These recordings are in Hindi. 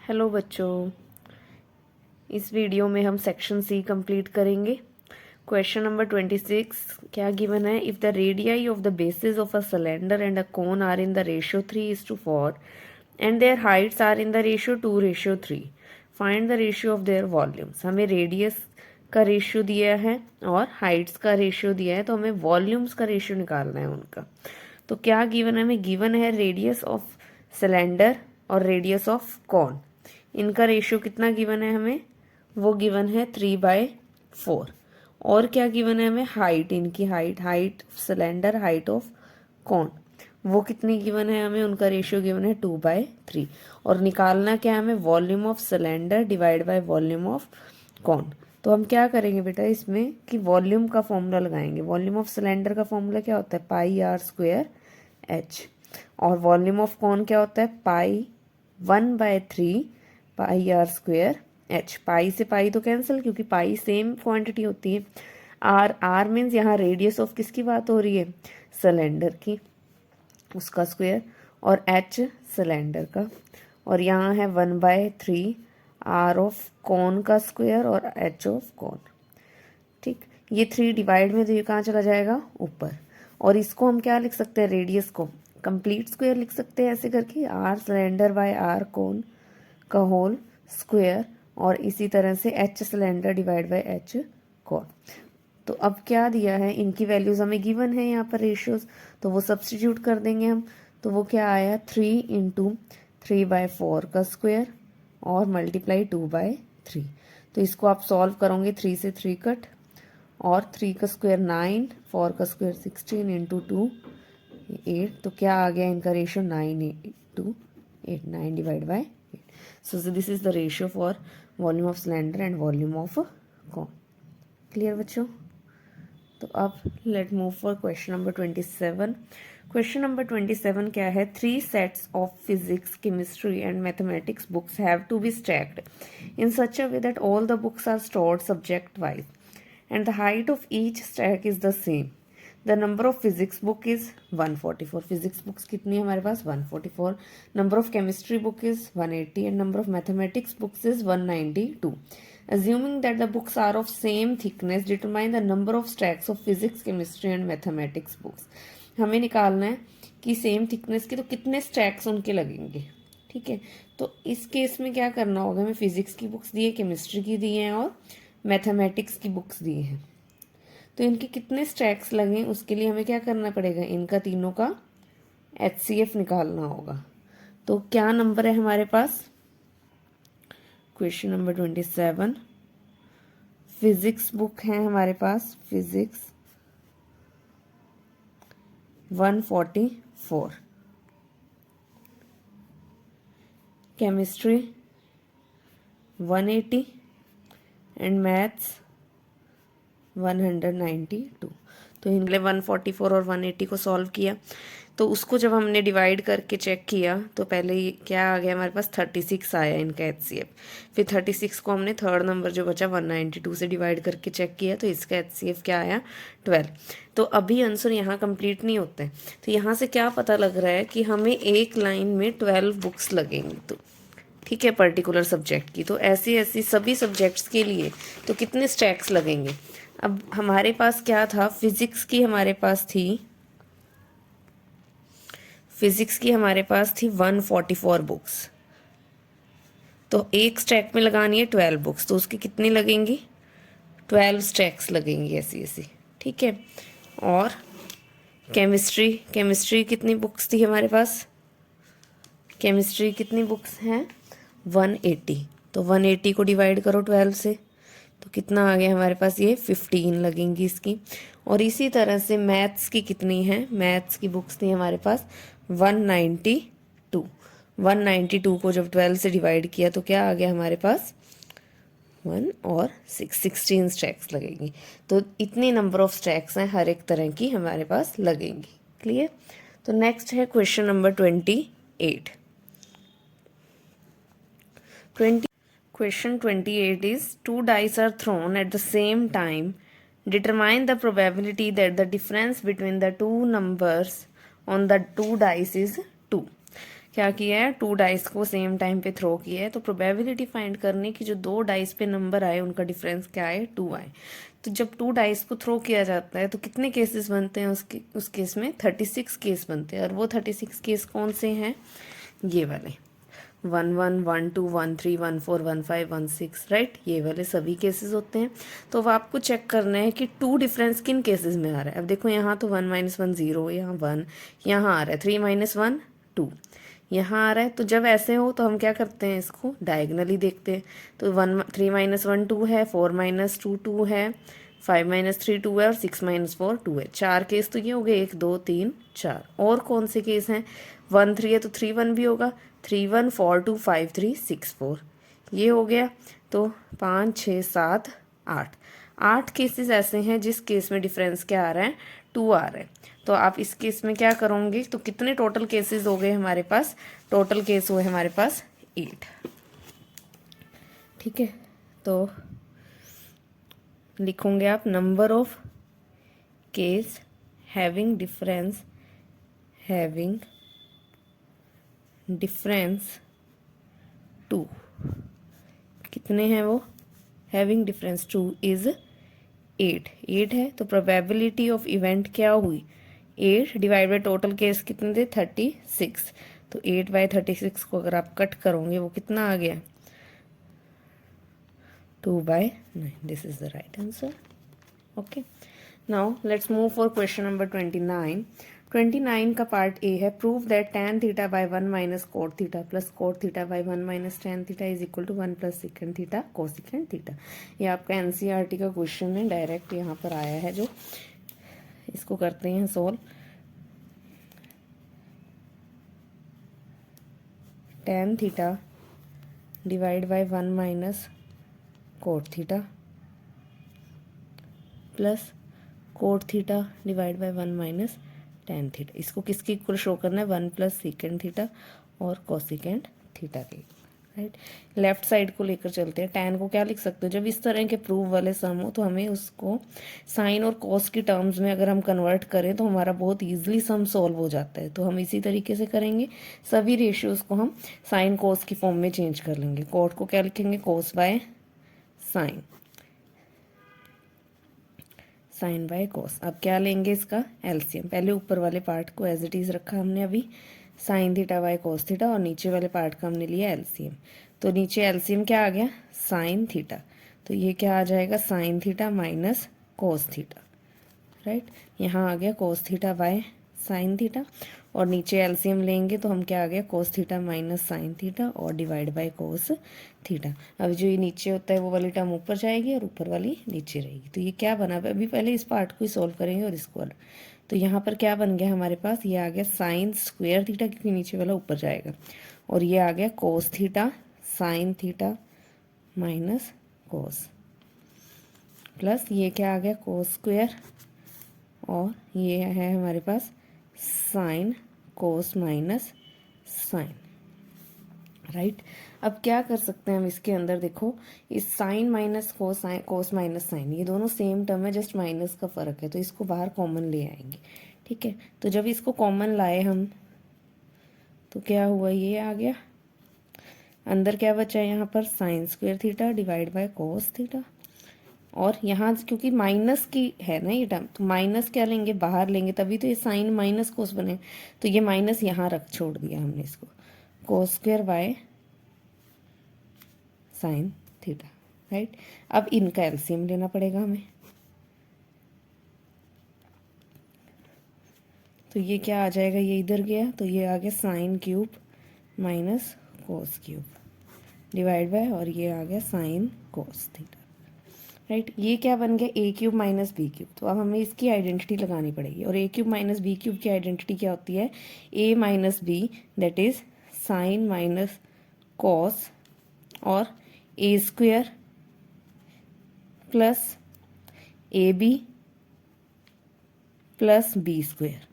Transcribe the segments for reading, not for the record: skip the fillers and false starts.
हेलो बच्चों, इस वीडियो में हम सेक्शन सी कंप्लीट करेंगे। क्वेश्चन नंबर 26 क्या गिवन है? If the radii of the bases of a cylinder and a cone are in the ratio 3:4 and their heights are in the ratio 2:3, find the ratio of their volumes. हमें रेडियस का रेशियो दिया है और हाइट्स का रेशियो दिया है, तो हमें वॉल्यूम्स का रेशियो निकालना है उनका। तो क्या गिवन है? हमें गिवन है रेडियस ऑफ सिलेंडर और रेडियस ऑफ कॉन। इनका रेशियो कितना गिवन है हमें? वो गिवन है 3/4। और क्या गिवन है हमें? हाइट, इनकी height of cylinder, height of cone, वो कितनी गिवन है हमें? उनका रेशियो गिवन है 2/3। और निकालना क्या है हमें? Volume of cylinder divide by volume of cone. तो हम क्या करेंगे बेटा इसमें कि वॉल्यूम का फॉर्मूला लगाएंगे। वॉल्यूम ऑफ सिलेंडर का फॉर्मूला क्या होता है? πr²h। और वॉल्यूम ऑफ कॉन क्या होता है? π1/3 πr²h। पाई से पाई तो कैंसिल, क्योंकि पाई सेम क्वांटिटी होती है। आर मीन्स यहाँ रेडियस ऑफ किसकी बात हो रही है? सिलेंडर की, उसका स्क्वायर, और एच सिलेंडर का। और यहाँ है 1/3 आर ऑफ कॉन का स्क्वायर और एच ऑफ कॉन। ठीक, ये 3 डिवाइड में तो ये कहाँ चला जाएगा? ऊपर। और इसको हम क्या लिख सकते हैं? रेडियस को कंप्लीट स्क्वायर लिख सकते हैं ऐसे करके, R cylinder by R cone का होल स्क्वायर, और इसी तरह से H cylinder divide by H cone. तो अब क्या दिया है? इनकी वैल्यूज हमें गिवन है यहाँ पर रेशियोज, तो वो सब्स्टिट्यूट कर देंगे हम। तो वो क्या आया? 3 × 3/4 का स्क्वायर और मल्टीप्लाई 2/3। तो इसको आप सॉल्व करोगे, 3 से 3 कट, और 3 का स्क्वायर 9, 4 का स्क्वायर 16 × 2 8। तो क्या आ गया इनका ratio? 9:8, 9 divide by 8। So this is the ratio for volume of cylinder and volume of cone. Clear बच्चों? तो अब let move for question number 27। Question number 27 क्या है? 3 sets of physics, chemistry and mathematics books have to be stacked in such a way that all the books are stored subject wise and the height of each stack is the same. The number of physics book is 144. Physics books कितनी है हमारे पास? 144. Number of chemistry book is 180 and number of mathematics books is 192. Assuming that the books are of same thickness, determine the number of stacks of physics, chemistry and mathematics books. हमें निकालना है कि सेम थिकनेस के तो कितने स्टैक्स उनके लगेंगे। ठीक है, तो इस केस में क्या करना होगा? हमें फिजिक्स की बुक्स दी है, केमिस्ट्री की दी है और मैथमेटिक्स की बुक्स दी हैं। तो इनके कितने स्टैक्स लगे उसके लिए हमें क्या करना पड़ेगा? इनका तीनों का HCF निकालना होगा। तो क्या नंबर है हमारे पास? क्वेश्चन नंबर 27, फिजिक्स बुक है हमारे पास, फिजिक्स 144, केमिस्ट्री 180 एंड मैथ्स 192। तो इनके 144 और 180 को सॉल्व किया, तो उसको जब हमने डिवाइड करके चेक किया तो पहले क्या आ गया हमारे पास? 36 आया इनका HCF। फिर 36 को हमने थर्ड नंबर जो बचा 192 से डिवाइड करके चेक किया, तो इसका HCF क्या आया? 12। तो अभी आंसर यहाँ कंप्लीट नहीं होते हैं। तो यहाँ से क्या पता लग रहा है कि हमें एक लाइन में 12 बुक्स लगेंगी। तो ठीक है, पर्टिकुलर सब्जेक्ट की। तो ऐसी ऐसी सभी सब्जेक्ट्स के लिए तो कितने स्टैक्स लगेंगे? अब हमारे पास क्या था? फिजिक्स की हमारे पास थी 144 बुक्स। तो एक स्टैक में लगानी है 12 बुक्स, तो उसकी कितनी लगेंगी? 12 स्टैक्स लगेंगी ऐसी ऐसी। ठीक है, और केमिस्ट्री कितनी बुक्स थी हमारे पास? केमिस्ट्री कितनी बुक्स हैं? 180। तो 180 को डिवाइड करो 12 से, तो कितना आ गया हमारे पास? ये 15 लगेंगी इसकी। और इसी तरह से मैथ्स की कितनी है? मैथ्स की बुक्स थी हमारे पास 192। 192 को जब 12 से डिवाइड किया तो क्या आ गया हमारे पास? 1 और 16 स्टैक्स लगेंगी। तो इतनी नंबर ऑफ स्टैक्स हैं हर एक तरह की हमारे पास लगेंगी। क्लियर? तो नेक्स्ट है question number 28। Question 28 is 2 dice are thrown at the same time. Determine the probability that the difference between the two numbers on the 2 dice is 2. क्या किया है, 2 डाइस को सेम टाइम पे थ्रो किया है, तो प्रोबेबिलिटी फाइंड करने की जो 2 डाइस पे नंबर आए उनका डिफरेंस क्या आए, 2 आए। तो जब 2 डाइस को थ्रो किया जाता है तो कितने केसेस बनते हैं, उस केस में 36 केस बनते हैं। और वो 36 केस कौन से हैं, ये वाले 1 1 1 2 1 3 1 4 1 5 1 6, राइट, ये वाले सभी केसेस होते हैं। तो अब आपको चेक करना है कि 2 डिफरेंस किन केसेस में आ रहा है। अब देखो यहाँ तो 1 - 1 0, यहाँ 1, यहाँ आ रहा है 3 - 1 2, यहाँ आ रहा है। तो जब ऐसे हो तो हम क्या करते हैं, इसको डायगनली देखते हैं। तो 3 - 1 2 है, 4 - 2 2 है, 5 - 3 2 है, और 6 - 4 2 है। 4 केस तो ये हो गए, 1 2 3 4। और कौन से केस हैं, 1 3 है तो 3 1 भी होगा, 3 1 4 2 5 3 6 4, ये हो गया। तो 5 6 7 8, 8 केसेस ऐसे हैं जिस केस में डिफरेंस क्या आ रहा है, 2 आ रहा है। तो आप इस केस में क्या करोगे, तो कितने टोटल केसेस हो गए हमारे पास, टोटल केस हुए हमारे पास 8। ठीक है, तो लिखोगे आप number of case having difference 2, कितने हैं वो, हैविंग डिफरेंस 2 इज 8 है। तो प्रोबेबिलिटी ऑफ इवेंट क्या हुई, 8 डिवाइड बाई टोटल केस कितने थे, 36। तो 8/36 को अगर आप कट करोगे वो कितना आ गया, 2/9। This is the right answer. Okay, now let's move for question number 29। 29 का पार्ट ए है, prove that tan theta by 1 minus cot theta plus cot theta by 1 minus tan theta is equal to 1 plus second theta cosecant theta. ये आपका एनसीईआरटी का क्वेश्चन है, डायरेक्ट यहाँ पर आया है। जो इसको करते हैं solve. tan theta divide by 1 minus cot theta plus cot theta divide by 1 minus tan theta, इसको किसके इक्वल शो करना है, 1 प्लस सेकेंड थीटा और कोसिकेंड थीटा के, राइट। लेफ्ट साइड को लेकर चलते हैं। tan को क्या लिख सकते हो, जब इस तरह के प्रूव वाले सम हो तो हमें उसको साइन और कॉस की टर्म्स में अगर हम कन्वर्ट करें तो हमारा बहुत ईजिली सम सॉल्व हो जाता है। तो हम इसी तरीके से करेंगे, सभी रेशियोज को हम साइन कॉस की फॉर्म में चेंज कर लेंगे। कोट को क्या लिखेंगे, cos by sine, sine by cos. अब क्या लेंगे, इसका एलसीएम। पहले ऊपर वाले पार्ट को एज इट इज रखा हमने अभी, sine theta by cos theta, और नीचे वाले पार्ट का हमने लिया एलसीएम। तो नीचे एलसीएम क्या आ गया, साइन थीटा। तो ये क्या आ जाएगा, sign theta minus cos theta, right. यहाँ आ गया cos theta by sine theta, और नीचे एलसीएम लेंगे तो हम क्या आ गया, cos theta minus sine theta और डिवाइड बाय कॉस थीटा। अब जो ये नीचे होता है वो वाली टर्म ऊपर जाएगी और ऊपर वाली नीचे रहेगी। तो ये क्या बना, अभी पहले इस पार्ट को ही सॉल्व करेंगे और इसको अलग। तो यहाँ पर क्या बन गया हमारे पास, ये आ गया साइन स्क्वायर थीटा, क्योंकि नीचे वाला ऊपर जाएगा, और ये आ गया cos theta sine theta minus cos, plus ये क्या आ गया, कॉस स्क्वायर, और ये है हमारे पास sine cos minus sine, right. अब क्या कर सकते हैं हम इसके अंदर, देखो इस sine minus cos, cos minus sine, ये दोनों सेम टर्म है, जस्ट माइनस का फर्क है, तो इसको बाहर कॉमन ले आएंगे। ठीक है, तो जब इसको कॉमन लाए हम तो क्या हुआ, ये आ गया, अंदर क्या बचा है, यहाँ पर sign square theta divide by cos theta, और यहाँ क्योंकि माइनस की है ना ये टर्म, तो माइनस क्या लेंगे, बाहर लेंगे, तभी तो ये साइन माइनस कोस बने। तो ये माइनस यहाँ रख छोड़ दिया हमने इसको, cos square by sine theta, right. अब इनका एलसीएम लेना पड़ेगा हमें। तो ये क्या आ जाएगा, ये इधर गया तो ये आ गया sine cube minus cos cube divide by, और ये आ गया साइन कोस थीटा, राइट। ये क्या बन गया, A cube minus B cube. तो अब हमें इसकी आइडेंटिटी लगानी पड़ेगी, और A cube minus B cube की आइडेंटिटी क्या होती है, A minus B, that is sine minus cos, और A square plus A B plus B square,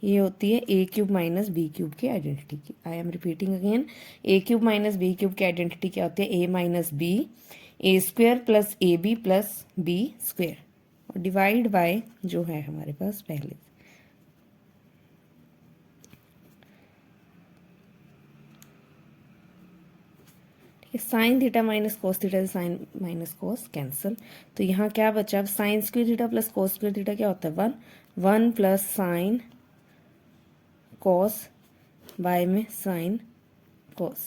ये होती है A cube minus B cube की आइडेंटिटी की। I am repeating again, A cube minus B cube की आइडेंटिटी क्या होती है, A minus B, A square plus A B plus B square, और डिवाइड बाय जो है हमारे पास पहले, sine theta minus cos theta से साइन माइनस कोस कैंसिल। तो यहाँ क्या बचा, अब sine square theta plus cos square theta क्या होता है 1, 1 प्लस साइन कोस बाय में साइन कोस।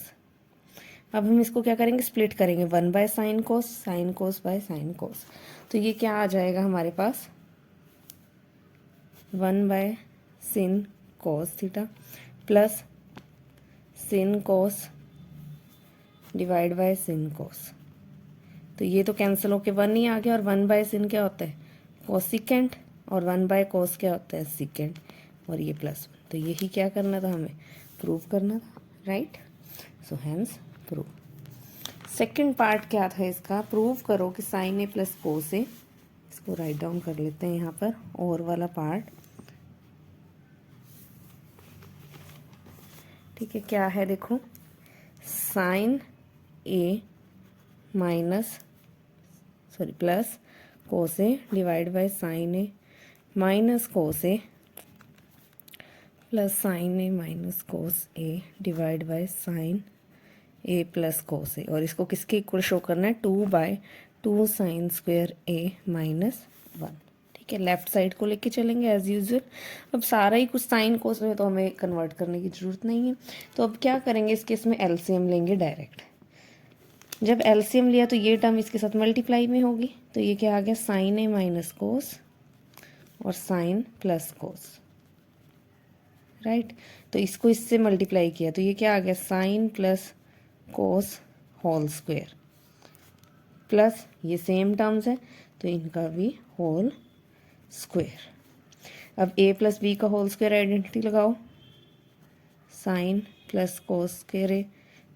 अब हम इसको क्या करेंगे, स्प्लिट करेंगे, 1 by sine cos by sine cos. तो ये क्या आ जाएगा हमारे पास 1 by sin cos theta plus sin cos divide by sin cos. तो ये तो कैंसिल होके 1 ही आ गया, और 1 बाय सिन क्या होता है कोसिकेंट, और 1 बाय कोस क्या होता है सिकेंट, और ये प्लस 1। तो यही क्या करना था हमें, प्रूव करना था, right. So hence prove. Second part क्या था इसका, प्रूव करो कि साइन ए प्लस कोस ए, इसको राइट डाउन कर लेते हैं यहाँ पर, और वाला पार्ट, ठीक है। क्या है देखो, sine A minus plus cos A divide by sine A minus cos A plus sine A minus cos A divide by sine A plus cos A, और इसको किसके इक्वल शो करना है 2/2 साइन स्क्वायर ए माइनस 1, ठीक है। लेफ्ट साइड को लेके चलेंगे एज यूजुअल। अब सारा ही कुछ साइन कोस में, तो हमें कन्वर्ट करने की जरूरत नहीं है। तो अब क्या करेंगे, इस केस में एलसीएम लेंगे डायरेक्ट। जब एलसीएम लिया तो ये टर्म इसके साथ मल्टीप्लाई में होगी, तो ये क्या आ गया साइन ए माइनस कोस और साइन प्लस कोस, राइट। तो इसको इससे मल्टीप्लाई किया तो ये क्या आ गया sine plus cos whole square, plus ये सेम टर्म्स है तो इनका भी होल स्क्वायर। अब ए प्लस बी का होल स्क्वायर आइडेंटिटी लगाओ, sine plus cos square A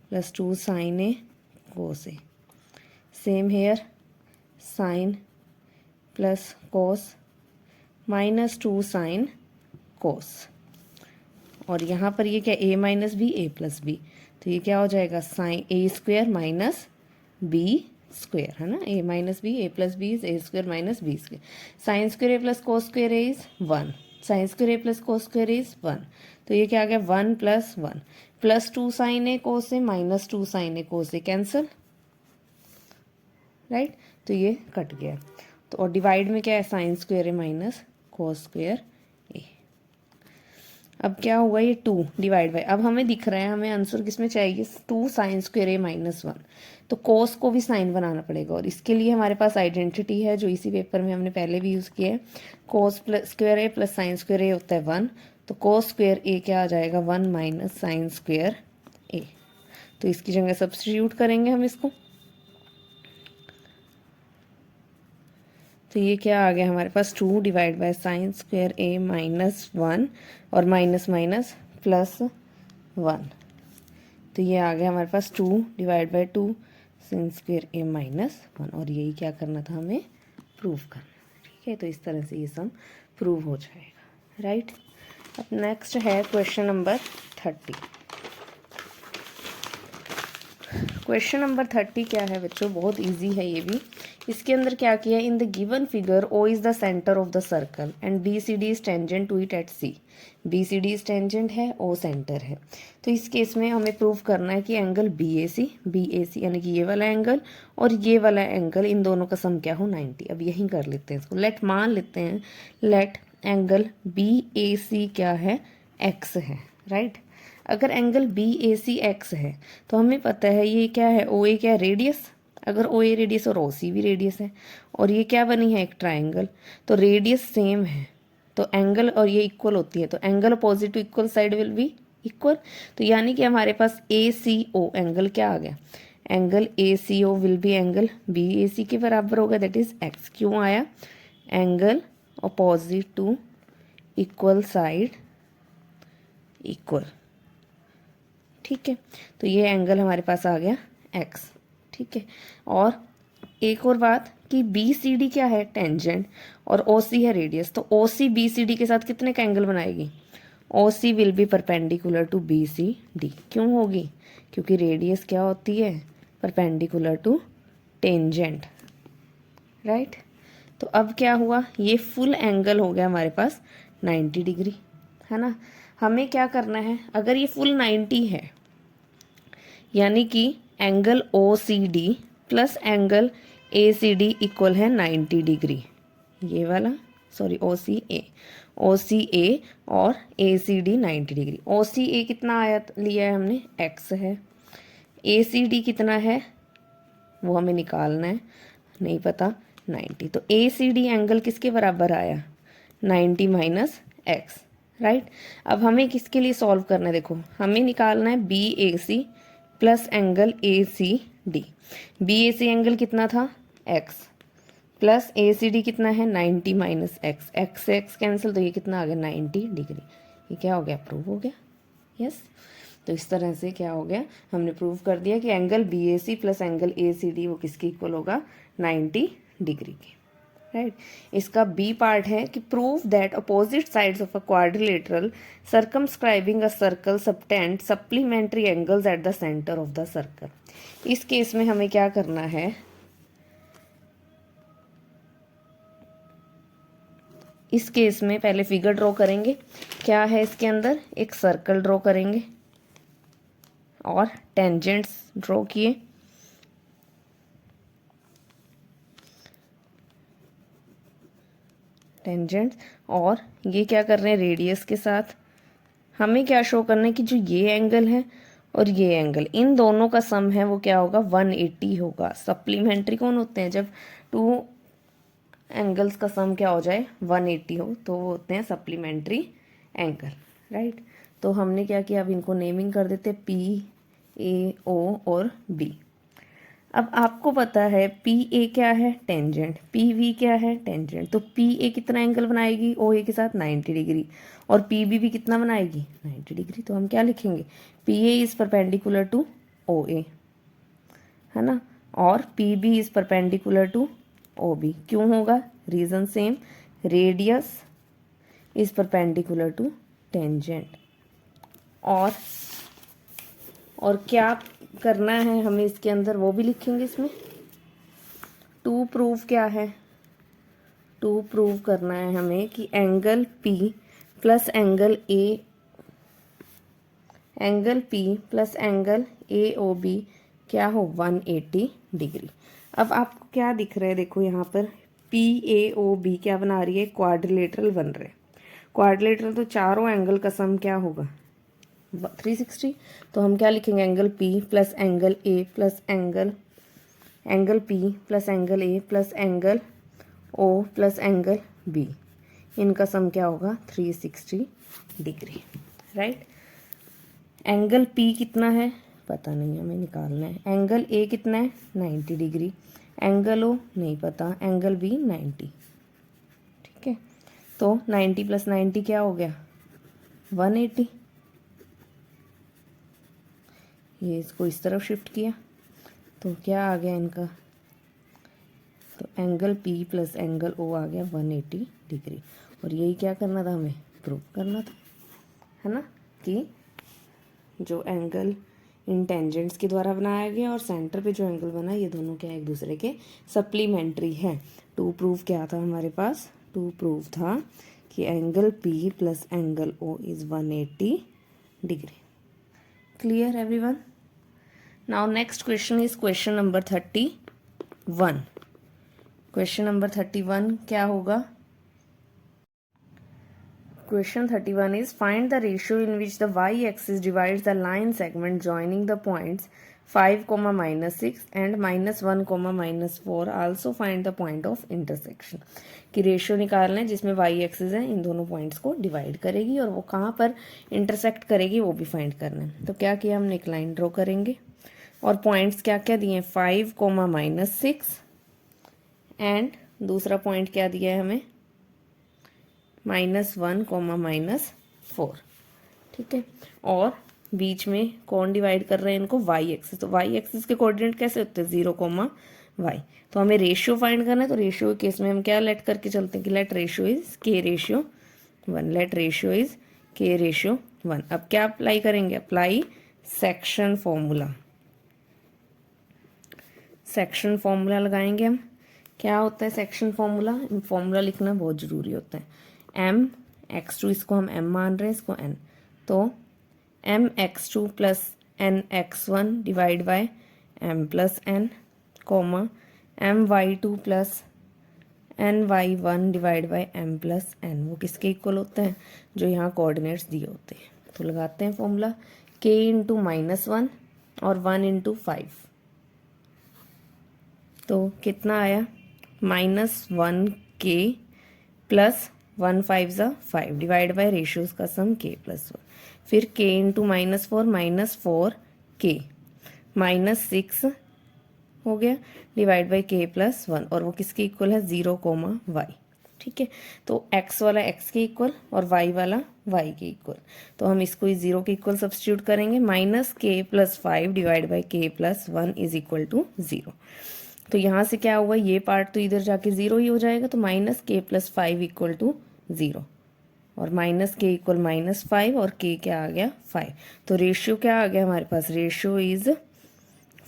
plus 2 sine A cos A. Same here, sine plus cos minus 2 sine cos, और यहाँ पर ये क्या A minus B A plus B, तो ये क्या हो जाएगा sine A square minus B square, है ना। A minus B A plus B is A square minus B square. Sine square A plus cos square A is 1, sine square A plus cos square is 1, तो ये क्या आ गया 1 plus 1 plus 2 sine A cos A minus 2 sine A cos A, cancel, right. तो ये कट गया। तो और डिवाइड में क्या है साइन स्क्वायर ए माइनस कोस स्क्वायर ए। अब क्या हुआ ये 2 डिवाइड बाय, अब हमें दिख रहा है हमें आंसर किस में चाहिए 2 साइन स्क्वायर ए माइनस 1, तो कोस को भी साइन बनाना पड़ेगा, और इसके लिए हमारे पास आइडेंटिटी है जो इसी पेपर में हमने पहले भी यूज़ किया है। कोस plus square A plus sign square ए होता है 1, तो कोस स्क्वायर ए क्या आ जाएगा 1 माइनस साइन स्क्वायर ए। तो इसकी जगह सब्स्टिट्यूट करेंगे हम इसको, तो ये क्या आ गया हमारे पास 2 divide by sign square A minus 1 और माइनस माइनस प्लस 1, तो ये आ गया हमारे पास 2 divide by 2 sign square A minus 1, और यही क्या करना था हमें प्रूव करना, ठीक है। तो इस तरह से ये सम प्रूव हो जाएगा, राइट। अब नेक्स्ट है क्वेश्चन नंबर 30। क्वेश्चन नंबर 30 क्या है बच्चों, बहुत इजी है ये भी। इसके अंदर क्या किया है, in the given figure O is the centre of the circle and B C D is tangent to it at C. B C D is tangent है, ओ सेंटर है। तो इस केस में हमें प्रूव करना है कि एंगल बी ए सी यानी कि ये वाला एंगल और ये वाला एंगल, इन दोनों का सम क्या हो 90। अब यही कर लेते हैं इसको, लेट मान लेते हैं, लेट एंगल बी ए सी क्या है एक्स है, राइट। अगर angle B A C x है तो हमें पता है ये क्या है ओ ए क्या रेडियस, अगर ओ ए रेडियस और ओ सी भी रेडियस है, और ये क्या बनी है एक ट्राइंगल, तो रेडियस सेम है तो एंगल और ये इक्वल होती है, तो angle opposite to equal side will be equal. तो यानी कि हमारे पास ए सी ओ एंगल क्या आ गया, angle A C O will be angle B A C के बराबर होगा, दैट इज एक्स। क्यों आया, angle opposite to equal side equal, ठीक है। तो ये एंगल हमारे पास आ गया x, ठीक है। और एक और बात कि बी सी डी क्या है टेंजेंट और ओ सी है रेडियस, तो ओ सी बी सी डी के साथ कितने का एंगल बनाएगी, O C will be perpendicular to B C D. क्यों होगी, क्योंकि रेडियस क्या होती है परपेंडिकुलर टू टेंजेंट, राइट। तो अब क्या हुआ, ये फुल एंगल हो गया हमारे पास 90 डिग्री, है ना। हमें क्या करना है, अगर ये फुल 90 है, यानी कि angle O C D plus angle A C D equal है 90 डिग्री। ये वाला सॉरी ओ सी ए और ए सी डी 90 डिग्री। ओ सी ए कितना आया लिया है हमने, एक्स है। ए सी डी कितना है वो हमें निकालना है, नहीं पता, 90। तो ए सी डी एंगल किसके बराबर आया, 90 माइनस एक्स, राइट। अब हमें किसके लिए सॉल्व करना है, देखो हमें निकालना है B A C plus angle A C D. B A C angle कितना था, X, plus A C D कितना है 90 माइनस एक्स, एक्स से एक्स कैंसिल, तो ये कितना आ गया 90 डिग्री। ये क्या हो गया, प्रूव हो गया, यस। तो इस तरह से क्या हो गया, हमने प्रूव कर दिया कि angle B A C plus angle A C D वो किसके इक्वल होगा, 90 डिग्री के, राइट। इसका बी पार्ट है कि prove that opposite sides of a quadrilateral circumscribing a circle subtend supplementary angles at the centre of the circle. इस केस में हमें क्या करना है, इस केस में पहले फिगर ड्रॉ करेंगे। क्या है इसके अंदर, एक सर्कल ड्रॉ करेंगे और टेंजेंट्स ड्रॉ किए, टेंजेंट्स, और ये क्या कर रहे हैं रेडियस के साथ। हमें क्या शो करना है कि जो ये एंगल है और ये एंगल, इन दोनों का सम है वो क्या होगा, 180 होगा। सप्लीमेंट्री कौन होते हैं, जब टू एंगल्स का सम क्या हो जाए 180 हो तो वो होते हैं सप्लीमेंट्री एंगल, राइट। तो हमने क्या किया, अब इनको नेमिंग कर देते पी ए ओ और बी। अब आपको पता है पी ए क्या है, टेंजेंट, पी वी क्या है, टेंजेंट। तो पी ए कितना एंगल बनाएगी ओ ए के साथ, 90 डिग्री, और पी बी भी कितना बनाएगी 90 डिग्री। तो हम क्या लिखेंगे, P A is perpendicular to O A, है ना, और P B is perpendicular to O B. क्यों होगा, reason same, radius is perpendicular to tangent. और क्या करना है हमें इसके अंदर वो भी लिखेंगे इसमें। टू प्रूव क्या है, टू प्रूव करना है हमें कि angle P plus angle A O B क्या हो 180 डिग्री। अब आपको क्या दिख रहा है, देखो यहाँ पर पी ए ओ बी क्या बना रही है, क्वाड्रिलेटरल बन रहे हैं। क्वाड्रिलेटरल तो चारों एंगल का सम क्या होगा 360। तो हम क्या लिखेंगे, angle P plus angle A plus angle P plus angle A plus angle O plus angle B, इनका सम क्या होगा 360 डिग्री, राइट। एंगल पी कितना है पता नहीं, हमें निकालना है। एंगल ए कितना है 90 डिग्री, एंगल ओ नहीं पता, एंगल बी 90, ठीक है। तो 90 प्लस 90 क्या हो गया 180। ये इसको इस तरफ शिफ्ट किया तो क्या आ गया इनका, तो angle P plus angle O आ गया 180 डिग्री। और यही क्या करना था, हमें प्रूव करना था, है ना, कि जो एंगल इन टेंजेंट्स के द्वारा बनाया गया और सेंटर पे जो एंगल बना ये दोनों क्या एक दूसरे के सप्लीमेंट्री है। टू प्रूव क्या था हमारे पास, टू प्रूव था कि angle P plus angle O is 180 degree. Clear everyone. Now next question is question number 31। Question number 31 क्या होगा, Question 31 is find the ratio in which the y-axis divides the line segment joining the points 5, -6 and -1, -4. Also find the point of intersection। कि रेशियो निकालना है जिसमें y एक्सिस है इन दोनों पॉइंट्स को डिवाइड करेगी और वो कहाँ पर इंटरसेक्ट करेगी वो भी फाइंड करना है। तो क्या किया हमने, एक लाइन ड्रॉ करेंगे और पॉइंट्स क्या क्या दिए हैं 5, -6 एंड दूसरा पॉइंट क्या दिया है हमें -1, -4, ठीक है। और बीच में कौन डिवाइड कर रहे हैं इनको, y एक्सिस। तो y एक्सिस के कोऑर्डिनेट कैसे होते हैं 0, y। तो हमें रेशियो फाइंड करना है, तो रेशियो के केस में हम क्या लेट करके चलते हैं कि let ratio is k ratio 1, let ratio is k ratio 1। अब क्या अप्लाई करेंगे, apply section formula, section formula लगाएंगे हम। क्या होता है सेक्शन फॉर्मूला, फॉर्मूला लिखना बहुत ज़रूरी होता है। mx2 इसको हम m मान रहे हैं, इसको n, तो mx2 plus mx1 divide by m plus n comma my2 plus ny1 divide by m plus n। वो किसके इक्वल होते हैं? जो यहाँ कोऑर्डिनेट्स दिए होते हैं। तो लगाते हैं फॉर्मूला k इंटू -1 और 1 इंटू 5। तो कितना आया? -1k plus 1 5 5 divide by ratios का सम k प्लस 1। फिर k इंटू -4 k -6 हो गया डिवाइड बाई k प्लस 1, और वो किसके इक्वल है? 0, y। ठीक है, तो x वाला x के इक्वल और y वाला y के इक्वल। तो हम इसको इस 0 के इक्वल सब्स्टिट्यूट करेंगे। -k plus 5 divide by k plus 1 is equal to 0। तो यहाँ से क्या हुआ? ये पार्ट तो इधर जाके 0 ही हो जाएगा, तो -k प्लस 5 इक्वल टू 0, और -k इक्वल -5 और k क्या आ गया? 5। तो रेशियो क्या आ गया हमारे पास? Ratio is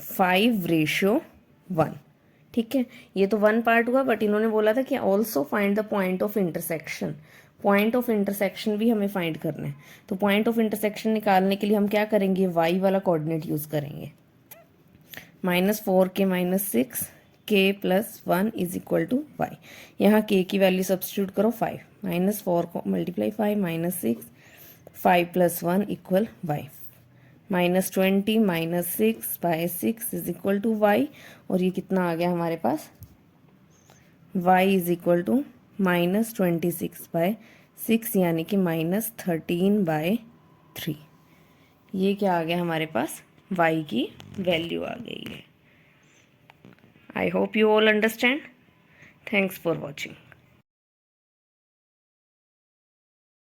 5:1। ठीक है, ये तो 1 पार्ट हुआ, बट इन्होंने बोला था कि also find the point of intersection. Point of intersection भी हमें फाइंड करना है। तो पॉइंट ऑफ इंटरसेक्शन निकालने के लिए हम क्या करेंगे? y वाला कोऑर्डिनेट यूज करेंगे। -4k -6 k plus 1 is equal to y। यहाँ k की वैल्यू सब्स्टिट्यूट करो 5, -4 को multiply 5 -6 5 plus 1 equal y। -20 -6 by 6 is equal to y, और ये कितना आ गया हमारे पास? y is equal to -26 by 6 यानी कि -13/3। ये क्या आ गया हमारे पास? y की वैल्यू आ गई है। I hope you all understand. Thanks for watching.